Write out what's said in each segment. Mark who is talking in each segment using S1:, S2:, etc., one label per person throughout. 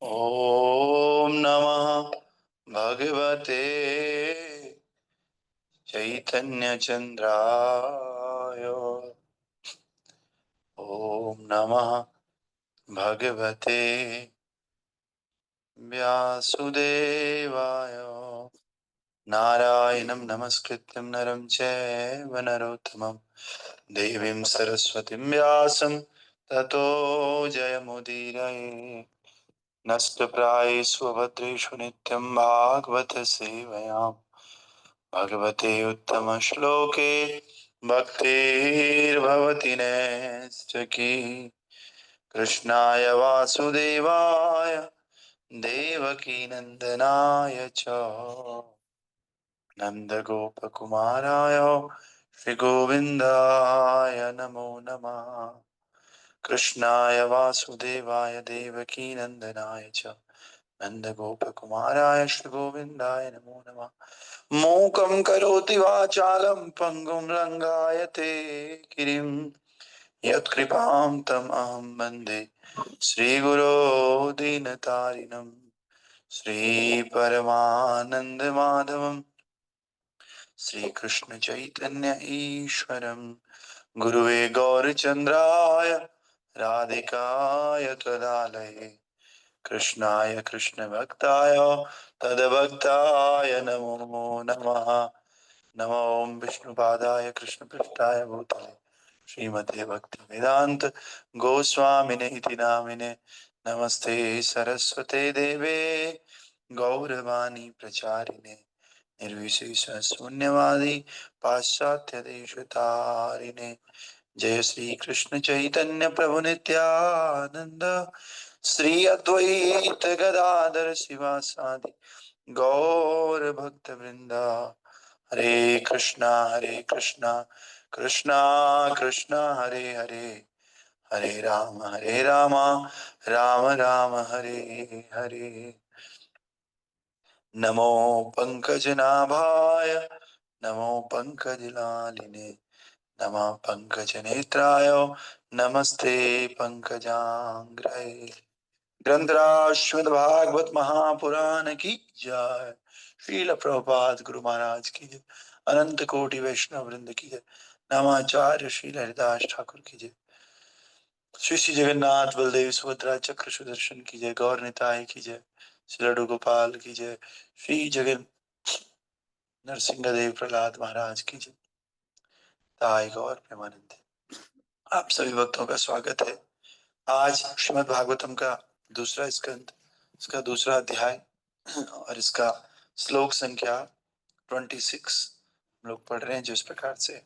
S1: ॐ नमः भगवते चैतन्यचन्द्राय। ॐ नमः भगवते व्यासुदेवाय। नारायणं नमस्कृत्यं नरं चैव नरोत्तमं देवीं सरस्वतीं व्यासं ततो जयमुदीरये। नष्टप्रायेषु भद्रेषु नित्यं भागवत सेवयां भगवते उत्तमश्लोके भक्तिर्भवति नैष्ठिकी। कृष्णाय वासुदेवाय देवकीनन्दनाय च नन्दगोपकुमाराय श्रीगोविन्दाय नमो नमः। कृष्णाय वासुदेवाय देवकीनन्दनाय च नन्दगोपकुमाराय श्रीगोविन्दाय नमो नमः। मूकं करोति वाचालं पङ्गुं लङ्घयते गिरिं यत्कृपां तम् अहं वन्दे श्रीगुरो दीनतारिणं। श्रीपरमानन्दमाधवं श्रीकृष्णचैतन्य ईश्वरं गुरुवे गौरचन्द्राय राधिकाय तदालये कृष्णाय कृष्णभक्ताय तद्भक्ताय नमो नमः। नमो विष्णुपादाय कृष्णपृष्ठाय भूतले श्रीमते भक्तिवेदांत गोस्वामिने इति नामिने। नमस्ते सरस्वते देवे गौरवाणी प्रचारिणे निर्विशेष शून्यवादी पाश्चात्य देशतारिणे। जय श्री कृष्ण चैतन्य प्रभु नित्यानंद श्री अद्वैत गदाधर शिवासादि गौर भक्त वृंदा। हरे कृष्णा कृष्णा कृष्णा हरे हरे, हरे राम राम राम हरे हरे। नमो पंकजनाभाय नमो पंकजलालिने नमः पंकजनेत्राय नमस्ते पंकजांग्रये। ग्रंथराज भागवत महापुराण की जय। श्रील प्रभुपाद गुरु महाराज की जय। अनंत कोटि वैष्णव वृंद की जय। नामाचार्य श्रील हरिदास ठाकुर की जय। श्री श्री जगन्नाथ बलदेव सुभद्रा चक्र सुदर्शन की जय। गौर निताय की जय। श्री लड्डू गोपाल की जय। श्री जगन नरसिंह देव प्रहलाद महाराज की जय। ताई गौर प्रेमानंद। आप सभी भक्तों का स्वागत है। आज श्रीमद् भागवतम का दूसरा स्कंद, इसका दूसरा अध्याय और इसका श्लोक संख्या 26 हम लोग पढ़ रहे हैं जिस प्रकार से।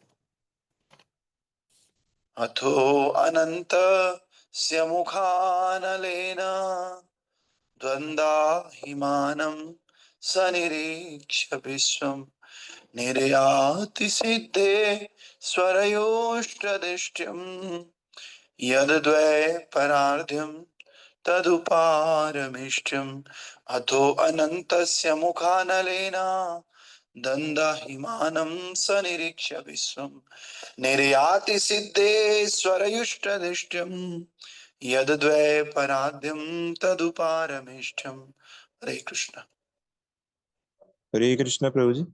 S1: अथो अनंत स्य मुखानलेन द्वन्द्वाहिमानं सनिरीक्ष्य विश्वं निर्याति सिद्धे स्वरयोष्टदिष्ट्यम् यद्द्वैपारार्ध्यं तदुपारमेष्ठ्यम्। अथो अनन्तस्य मुखानलेन दन्दाहिमानं सनिरीक्ष्य विश्वं निर्याति सिद्धेश्वरयुष्टदिष्ट्यम् यद्द्वैपारार्ध्यं तदुपारमेष्ठ्यम्। हरे कृष्ण।
S2: हरे कृष्ण प्रभु जी।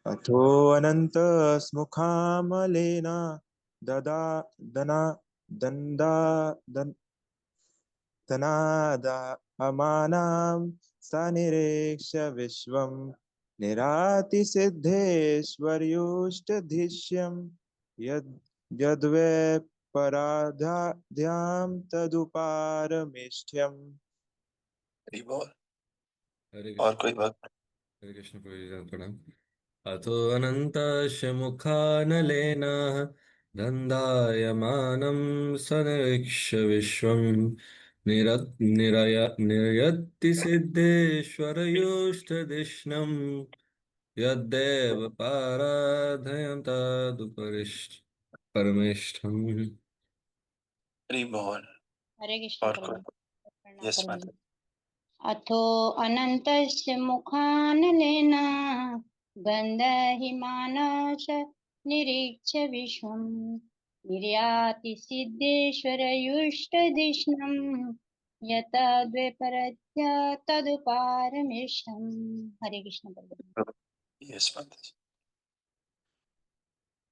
S2: अथो अनंत स्मुखामलेन ददा दना दंदा दन तनादा अमानां सनिरेक्ष्य विश्वं निराति सिद्धेश्वर्योष्टधिष्यं यद् यद्वै पराध्यां तदुपारमेष्ठ्यम्।
S1: हरि बोल।
S3: हरे
S1: और
S3: कृष्ण।
S1: कोई भक्त?
S3: हरे कृष्ण प्रभु प्रणाम। अथो अनन्तस्य मुखानलेन दन्दायमानं सनिरीक्ष्य विश्वं निर्यति सिद्धेश्वरयोष्टधिष्णं यद्देव पाराधयं परमेष्ठम्।
S1: हरि बोल।
S4: हरे कृष्ण
S1: और कोई?
S4: प्रभु। प्रणाम
S1: यस
S4: प्रभु जी।
S1: माता।
S4: अथो अनन्तस्य मुखानलेन गन्धहिमानस निरीक्ष्य विश्वं। निर्याति सिद्धेश्वरयुष्टधिष्णं यतद्विपरत्य तदुपारमेशम्। हरे कृष्ण बोलो।
S1: यस माता जी।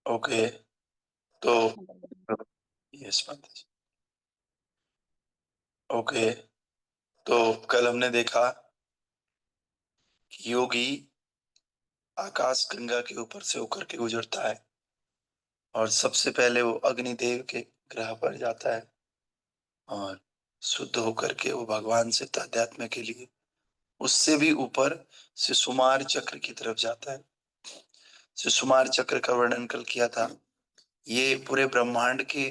S1: ओके, तो यस माता जी। ओके, तो कल हमने देखा कि योगी आकाश गंगा के ऊपर से होकर के गुजरता है और सबसे पहले वो अग्निदेव के ग्रह पर जाता है और शुद्ध होकर के वो भगवान से तादात्म्य के लिए उससे भी ऊपर शिशुमार चक्र की तरफ जाता है। शिशुमार चक्र का वर्णन कल किया था। ये पूरे ब्रह्मांड के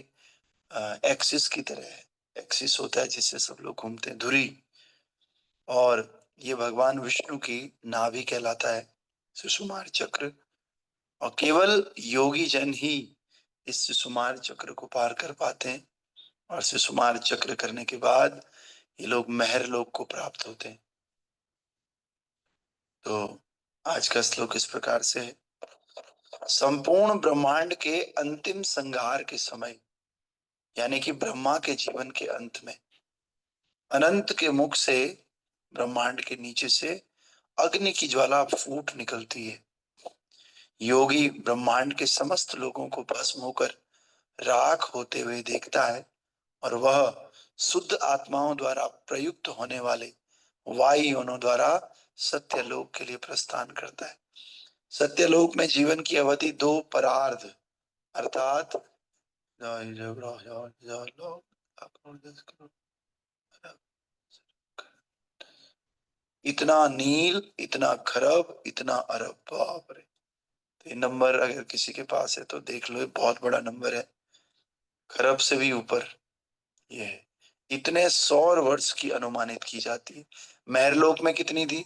S1: एक्सिस की तरह है। एक्सिस होता है जिससे सब लोग घूमते हैं, धुरी, और ये भगवान विष्णु की नाभि कहलाता है शिशुमार चक्र। और केवल योगी जन ही इस शिशुमार चक्र को पार कर पाते हैं और शिशुमार चक्र करने के बाद ये लोग महर लोक को प्राप्त होते हैं। तो आज का श्लोक इस प्रकार से है। संपूर्ण ब्रह्मांड के अंतिम संहार के समय, यानी कि ब्रह्मा के जीवन के अंत में, अनंत के मुख से ब्रह्मांड के नीचे से अग्नि की ज्वाला फूट निकलती है। योगी ब्रह्मांड के समस्त लोगों को भस्म होकर राख होते हुए देखता है और वह शुद्ध आत्माओं द्वारा प्रयुक्त होने वाले वायुयोनों द्वारा सत्यलोक के लिए प्रस्थान करता है। सत्यलोक में जीवन की अवधि 2 परार्ध अर्थात इतना नील, इतना खरब, इतना अरब, बाप रे। तो ये नंबर अगर किसी के पास है तो देख लो, ये बहुत बड़ा नंबर है। खरब से भी ऊपर ये है। इतने सौर वर्ष की अनुमानित की जाती है। महरलोक में कितनी थी?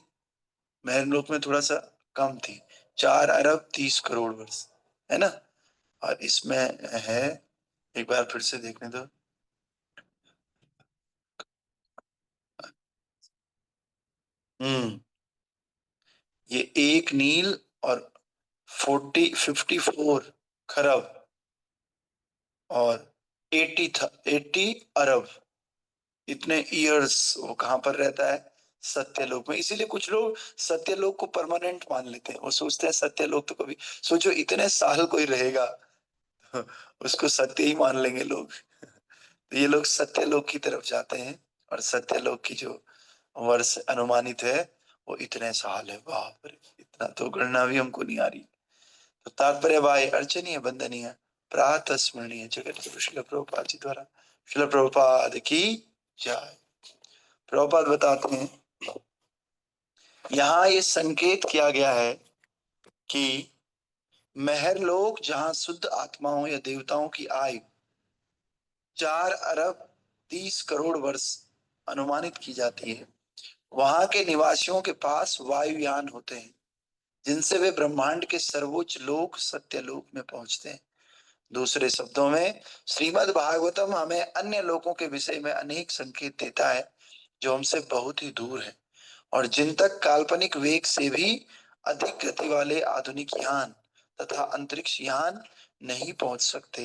S1: महरलोक में थोड़ा सा कम थी, 4 अरब 30 करोड़ वर्ष, है ना। और इसमें है, एक बार फिर से देखने दो। ये 1 नील और 54 खरब और 80 अरब, इतने ईयर्स वो कहाँ पर रहता है? सत्यलोक में। इसीलिए कुछ लोग सत्यलोक को परमानेंट मान लेते हैं। वो सोचते हैं सत्यलोक तो कभी, सोचो इतने साल कोई रहेगा उसको सत्य ही मान लेंगे लोग। तो ये लोग सत्यलोक की तरफ जाते हैं और सत्यलोक की जो वर्ष अनुमानित है वो इतने साल है। बाप रे, इतना तो गणना भी हमको नहीं आ रही। तो तात्पर्य भाई अर्चनीय, वंदनीय, प्रातः स्मरणीय जगत गुरु श्रील प्रभुपाद जी द्वारा। श्रील प्रभुपाद की जय। प्रभुपाद बताते हैं, यहाँ ये संकेत किया गया है कि महरलोक जहां शुद्ध आत्माओं या देवताओं की आयु 4 अरब 30 करोड़ वर्ष अनुमानित की जाती है, वहां के निवासियों के पास वायुयान होते हैं जिनसे वे ब्रह्मांड के सर्वोच्च लोक सत्यलोक में पहुंचते हैं। दूसरे शब्दों में श्रीमद् भागवतम हमें अन्य लोकों के विषय में अनेक संकेत देता है जो हमसे बहुत ही दूर है और जिन तक काल्पनिक वेग से भी अधिक गति वाले आधुनिक यान तथा अंतरिक्ष यान नहीं पहुंच सकते।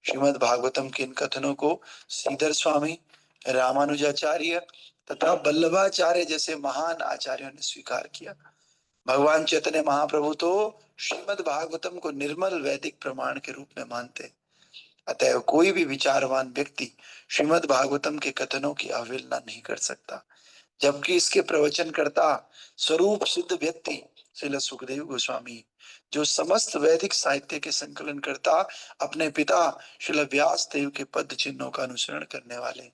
S1: श्रीमद् भागवतम के इन कथनों को श्रीधर स्वामी, रामानुजाचार्य तथा वल्लभाचार्य जैसे महान आचार्यों ने स्वीकार किया। भगवान चैतन्य महाप्रभु तो श्रीमद् भागवतम को निर्मल वैदिक प्रमाण के रूप में मानते। अतएव कोई भी विचारवान व्यक्ति श्रीमद् भागवतम के कथनों की अवहेलना नहीं कर सकता, जबकि इसके प्रवचनकर्ता स्वरूप सिद्ध व्यक्ति श्रील सुखदेव गोस्वामी, जो समस्त वैदिक साहित्य के संकलन करता, अपने पिता श्रील व्यास देव के पद चिन्हों का अनुसरण करने वाले।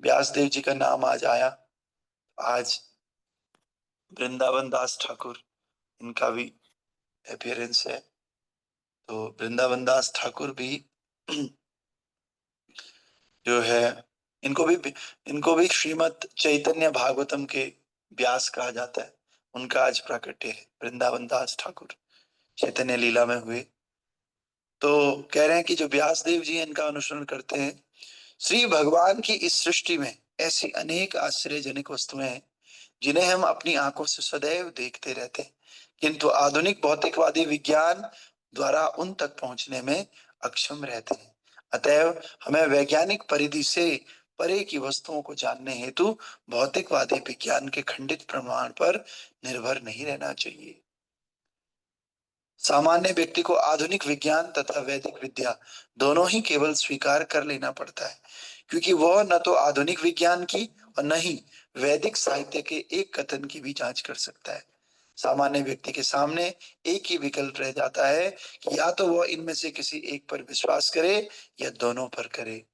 S1: व्यास देव जी का नाम आज आया, आज वृंदावन दास ठाकुर इनका भी अपीयरेंस है। तो वृंदावन दास ठाकुर भी जो है, इनको भी श्रीमद् चैतन्य भागवतम के व्यास कहा जाता है। उनका आज प्राकट्य है, वृंदावन दास ठाकुर चैतन्य लीला में हुए। तो कह रहे हैं कि जो व्यास देव जी इनका अनुसरण करते हैं, श्री भगवान की इस सृष्टि में ऐसी अनेक आश्चर्यजनक वस्तुएं हैं जिन्हें हम अपनी आंखों से सदैव देखते रहते हैं, किंतु आधुनिक भौतिकवादी विज्ञान द्वारा उन तक पहुंचने में अक्षम रहते हैं। अतएव हमें वैज्ञानिक परिधि से परे की वस्तुओं को जानने हेतु भौतिकवादी विज्ञान के खंडित प्रमाण पर निर्भर नहीं रहना चाहिए। सामान्य व्यक्ति को आधुनिक विज्ञान तथा वैदिक विद्या दोनों ही केवल स्वीकार कर लेना पड़ता है, क्योंकि वह न तो आधुनिक विज्ञान की और न ही वैदिक साहित्य के एक कथन की भी जांच कर सकता है। सामान्य व्यक्ति के सामने एक ही विकल्प रह जाता है कि या तो वह इनमें से किसी एक पर विश्वास करे या दोनों पर करे।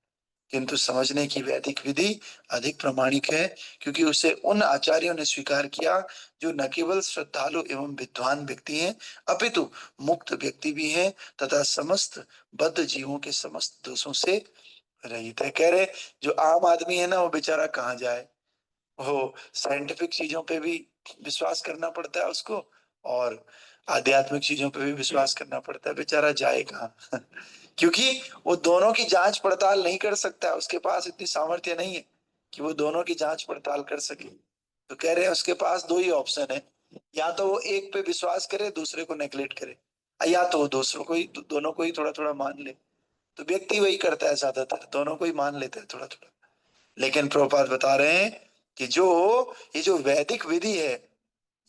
S1: किंतु समझने की वैदिक विधि अधिक प्रामाणिक है, क्योंकि उसे उन आचार्यों ने स्वीकार किया जो न केवल श्रद्धालु एवं विद्वान व्यक्ति हैं, अपितु मुक्त व्यक्ति भी हैं तथा समस्त बद्ध जीवों के समस्त दोषों से रहित है। कह रहे जो आम आदमी है ना, वो बेचारा कहाँ जाए, वो साइंटिफिक चीजों पे भी विश्वास करना पड़ता है उसको, और आध्यात्मिक चीजों पे भी विश्वास करना पड़ता है, बेचारा जाए कहाँ क्योंकि वो दोनों की जांच पड़ताल नहीं कर सकता, उसके पास इतनी सामर्थ्य नहीं है कि वो दोनों की जांच पड़ताल कर सके। तो कह रहे हैं उसके पास दो ही ऑप्शन है, या तो वो एक पे विश्वास करे, दूसरे को नेग्लेक्ट करे, या तो वो दूसरों को ही, दोनों को ही थोड़ा थोड़ा मान ले। तो व्यक्ति वही करता है, ज्यादातर दोनों को ही मान लेता है थोड़ा थोड़ा। लेकिन प्रभुपाद बता रहे हैं कि ये जो वैदिक विधि है,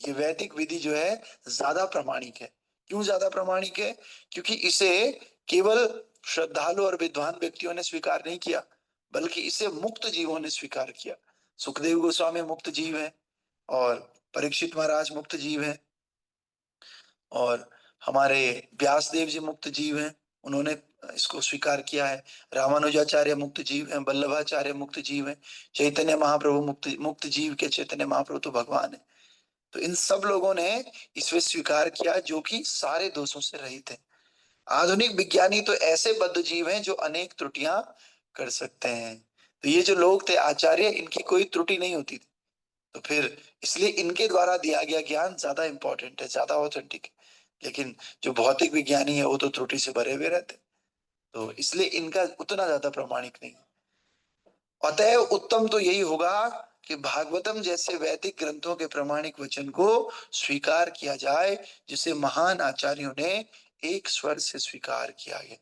S1: ये वैदिक विधि जो है ज्यादा प्रमाणिक है। क्यों ज्यादा प्रमाणिक है? क्योंकि इसे केवल श्रद्धालु और विद्वान व्यक्तियों ने स्वीकार नहीं किया, बल्कि इसे मुक्त जीवों ने स्वीकार किया। सुखदेव गोस्वामी मुक्त जीव है, और परीक्षित महाराज मुक्त जीव है, और हमारे व्यास देव जी मुक्त जीव हैं, उन्होंने इसको स्वीकार किया है। रामानुजाचार्य मुक्त जीव हैं, वल्लभाचार्य मुक्त जीव हैं, चैतन्य महाप्रभु मुक्त मुक्त जीव के चैतन्य महाप्रभु तो भगवान है। तो इन सब लोगों ने इसमें स्वीकार किया जो कि सारे दोषों से रहित है। आधुनिक विज्ञानी तो ऐसे बद्ध जीव हैं जो अनेक त्रुटियां कर सकते हैं। तो ये जो लोग थे आचार्य, इनकी कोई त्रुटि नहीं होती थी, तो फिर इसलिए इनके द्वारा दिया गया ज्ञान ज्यादा इंपॉर्टेंट है, ज्यादा ऑथेंटिक है। लेकिन जो भौतिक विज्ञानी है वो तो त्रुटि से भरे हुए रहते, तो इसलिए इनका उतना ज्यादा प्रामाणिक नहीं। अतएव उत्तम तो यही होगा कि भागवतम जैसे वैदिक ग्रंथों के प्रामाणिक वचन को स्वीकार किया जाए, जिसे महान आचार्यों ने एक स्वर से स्वीकार किया है।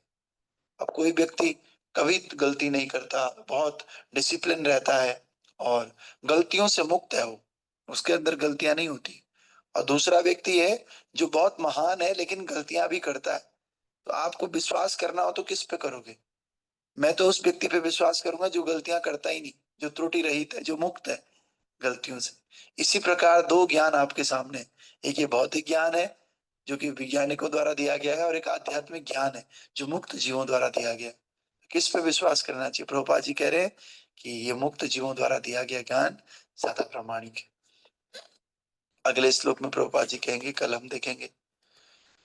S1: अब कोई व्यक्ति कभी गलती नहीं करता, बहुत डिसिप्लिन रहता है और गलतियों से मुक्त है, वो उसके अंदर गलतियां नहीं होती। और दूसरा व्यक्ति है जो बहुत महान है लेकिन गलतियां भी करता है, तो आपको विश्वास करना हो तो किस पे करोगे? मैं तो उस व्यक्ति पे विश्वास करूंगा जो गलतियां करता ही नहीं, जो त्रुटि रहित है, जो मुक्त है गलतियों से। इसी प्रकार दो ज्ञान आपके सामने, एक ये भौतिक ज्ञान है जो कि वैज्ञानिकों द्वारा दिया गया है, और एक आध्यात्मिक ज्ञान है जो मुक्त जीवों द्वारा दिया गया है। किस पे विश्वास करना चाहिए? प्रभुपाद जी कह रहे हैं कि ये मुक्त जीवों द्वारा दिया गया ज्ञान ज्यादा प्रामाणिक है। अगले श्लोक में प्रभुपाद जी कहेंगे, कल हम देखेंगे,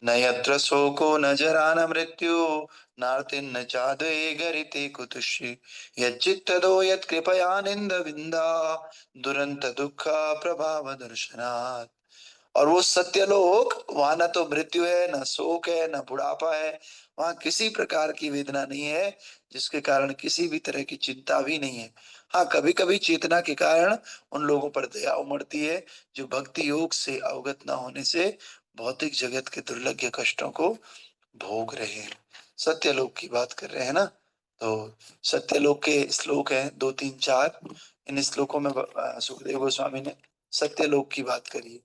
S1: न यत्र शोको न जरा न मृत्यु नार्तिन्न चादये गरिते कुतुषी यच्चित्तदो यत्कृपयानिंद विंदा दुरंत दुःख प्रभाव दर्शनात्। और वो सत्यलोक, वहां न तो मृत्यु है, न शोक है, न बुढ़ापा है, वहां किसी प्रकार की वेदना नहीं है, जिसके कारण किसी भी तरह की चिंता भी नहीं है। हाँ, कभी कभी चेतना के कारण उन लोगों पर दया उमड़ती है जो भक्ति योग से अवगत न होने से भौतिक जगत के दुर्लभ कष्टों को भोग रहे हैं। सत्यलोक की बात कर रहे हैं ना, तो सत्यलोक के श्लोक हैं 2 3 4। इन श्लोकों में सुखदेव गोस्वामी ने सत्यलोक की बात करी है,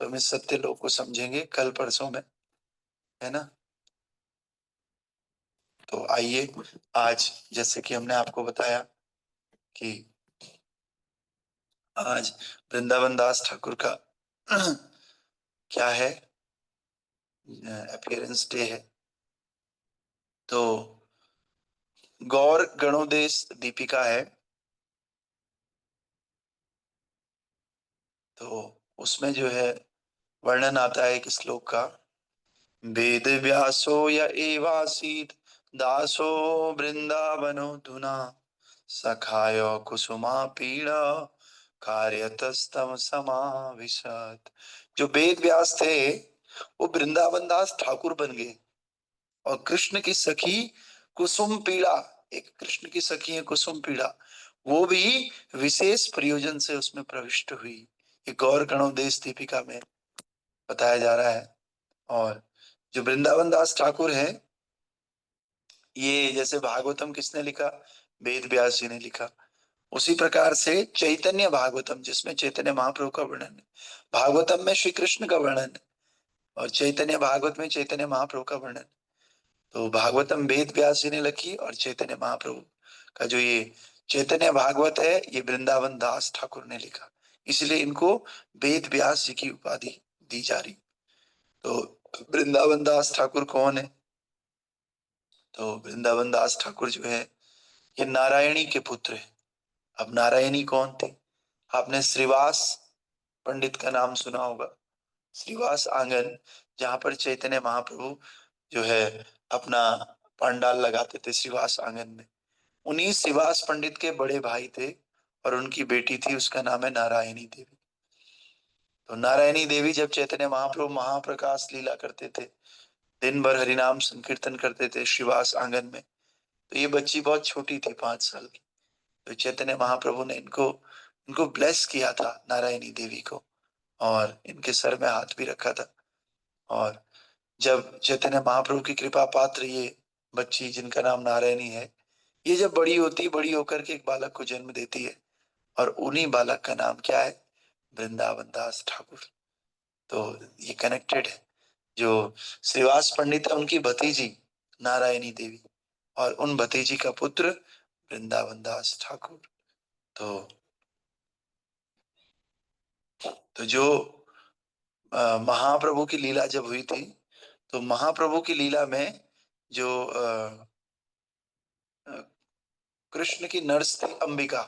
S1: तो हम इस सत्यलोक को समझेंगे कल परसों में, है ना। तो आइए, आज जैसे कि हमने आपको बताया कि आज वृंदावन दास ठाकुर का क्या है, अपीयरेंस डे है। तो गौर गणोदेश दीपिका है, तो उसमें जो है वर्णन आता है एक श्लोक का, वेद व्यासो य एवासीत दासो वृंदावनो धुना सखाय कुसुमा पीड़ा कार्यतस्तम समाविशत। जो वेद व्यास थे वो वृंदावन दास ठाकुर बन गए, और कृष्ण की सखी कुसुम पीड़ा, एक कृष्ण की सखी है कुसुम पीड़ा, वो भी विशेष प्रयोजन से उसमें प्रविष्ट हुई। ये गौर गणोदेश दीपिका में बताया जा रहा है। और जो वृंदावन दास ठाकुर है, ये जैसे भागवतम किसने लिखा? वेद व्यास जी ने लिखा। उसी प्रकार से चैतन्य भागवतम, जिसमें चैतन्य महाप्रभु का वर्णन है, भागवतम में श्री कृष्ण का वर्णन है और चैतन्य भागवत में चैतन्य महाप्रभु का वर्णन। तो भागवतम वेद व्यास जी ने लिखी और चैतन्य महाप्रभु का जो ये चैतन्य भागवत है ये वृंदावन दास ठाकुर ने लिखा, इसलिए इनको वेद व्यास जी की उपाधि दी जा रही। तो वृंदावन दास ठाकुर कौन है? तो वृंदावन दास ठाकुर जो है ये नारायणी के पुत्र है। अब नारायणी कौन थे? आपने श्रीवास पंडित का नाम सुना होगा, श्रीवास आंगन, जहां पर चैतन्य महाप्रभु जो है अपना पंडाल लगाते थे श्रीवास आंगन में। उन्हीं श्रीवास पंडित के बड़े भाई थे और उनकी बेटी थी, उसका नाम है नारायणी देवी। तो नारायणी देवी जब चैतन्य महाप्रभु महाप्रकाश लीला करते थे, दिन भर हरिनाम संकीर्तन करते थे श्रीवास आंगन में, तो ये बच्ची बहुत छोटी थी, 5 साल की। तो चैतन्य महाप्रभु ने इनको इनको ब्लेस किया था, नारायणी देवी को, और इनके सर में हाथ भी रखा था। और जब चैतन्य महाप्रभु की कृपा पात्र ये बच्ची, जिनका नाम नारायणी है, ये जब बड़ी होती, बड़ी होकर के एक बालक को जन्म देती है और उन्हीं बालक का नाम क्या है? वृंदावन दास ठाकुर। तो ये कनेक्टेड है। जो श्रीवास पंडित है उनकी भतीजी नारायणी देवी और उन भतीजी का पुत्र वृंदावन दास ठाकुर। तो जो महाप्रभु की लीला जब हुई थी, तो महाप्रभु की लीला में जो कृष्ण की नर्स थी अंबिका,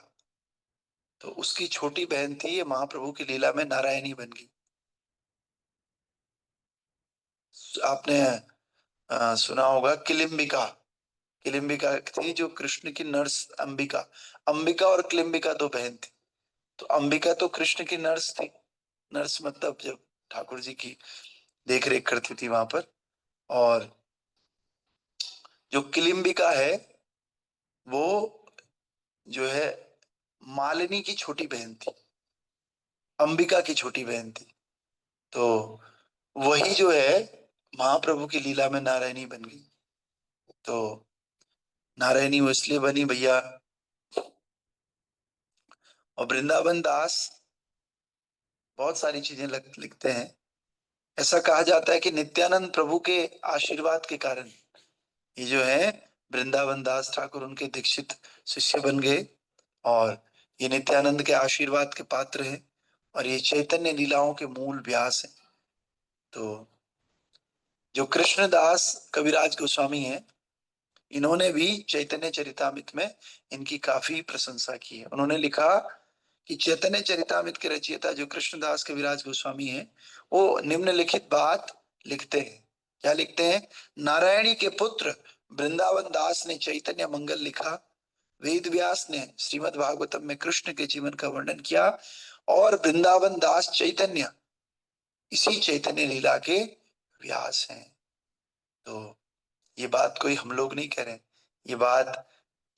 S1: तो उसकी छोटी बहन थी, ये महाप्रभु की लीला में नारायणी बन गई। आपने सुना होगा किलिम्बिका, किलिम्बिका थी जो कृष्ण की नर्स अंबिका। अंबिका और किलिम्बिका 2 बहन थी। तो अंबिका तो कृष्ण की नर्स थी, नर्स मतलब जब ठाकुर जी की देख रेख करती थी वहां पर। और जो किलिम्बिका है वो जो है मालिनी की छोटी बहन थी, अंबिका की छोटी बहन थी। तो वही जो है महाप्रभु की लीला में नारायणी बन गई। तो नारायणी वो इसलिए बनी भैया। और वृंदावन दास बहुत सारी चीजें लिखते हैं। ऐसा कहा जाता है कि नित्यानंद प्रभु के आशीर्वाद के कारण ये जो है वृंदावन दास ठाकुर उनके दीक्षित शिष्य बन गए और ये नित्यानंद के आशीर्वाद के पात्र हैं और ये चैतन्य लीलाओं के मूल व्यास हैं। तो जो कृष्णदास कविराज गोस्वामी हैं, इन्होंने भी चैतन्य चरितामृत में इनकी काफी प्रशंसा की है। उन्होंने लिखा कि चैतन्य चरितामृत के रचयिता जो कृष्णदास कविराज गोस्वामी हैं, वो निम्नलिखित बात लिखते हैं। क्या लिखते हैं? नारायणी के पुत्र वृंदावन दास ने चैतन्य मंगल लिखा, वेद व्यास ने श्रीमद् भागवतम में कृष्ण के जीवन का वर्णन किया और वृंदावन दास चैतन्य इसी चैतन्य लीला के व्यास हैं। तो ये बात कोई हम लोग नहीं कह रहे, ये बात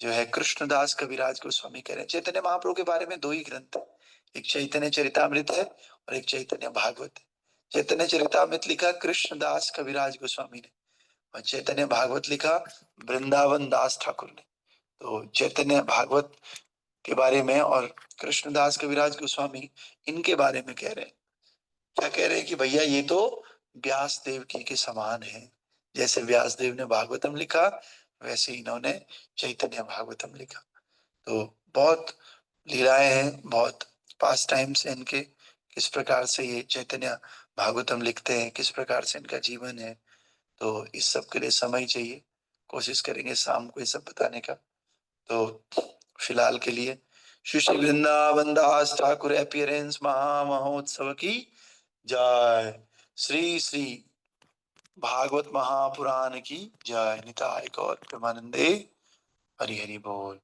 S1: जो है कृष्णदास कविराज गोस्वामी कह रहे हैं। चैतन्य महाप्रभु के बारे में 2 ही ग्रंथ है, एक चैतन्य चरितामृत है और एक चैतन्य भागवत है। चैतन्य चरितामृत लिखा कृष्णदास कविराज गोस्वामी ने और चैतन्य भागवत लिखा वृंदावन दास ठाकुर ने। तो चैतन्य भागवत के बारे में और कृष्णदास कविराज गोस्वामी इनके बारे में कह रहे हैं, क्या कह रहे हैं कि भैया ये तो व्यास देव की के समान है। जैसे व्यास देव ने भागवतम लिखा वैसे इन्होंने चैतन्य भागवतम लिखा। तो बहुत लीलाएं हैं, बहुत पास टाइम्स हैं इनके, किस प्रकार से ये चैतन्य भागवतम लिखते हैं, किस प्रकार से इनका जीवन है। तो इस सब के लिए समय चाहिए, कोशिश करेंगे शाम को ये सब बताने का। तो फिलहाल के लिए श्री श्री वृंदावन दास ठाकुर अपीयरेंस महामहोत्सव की जय। श्री श्री भागवत महापुराण की जय। निताय गौर प्रेमानंदे। हरि हरि बोल।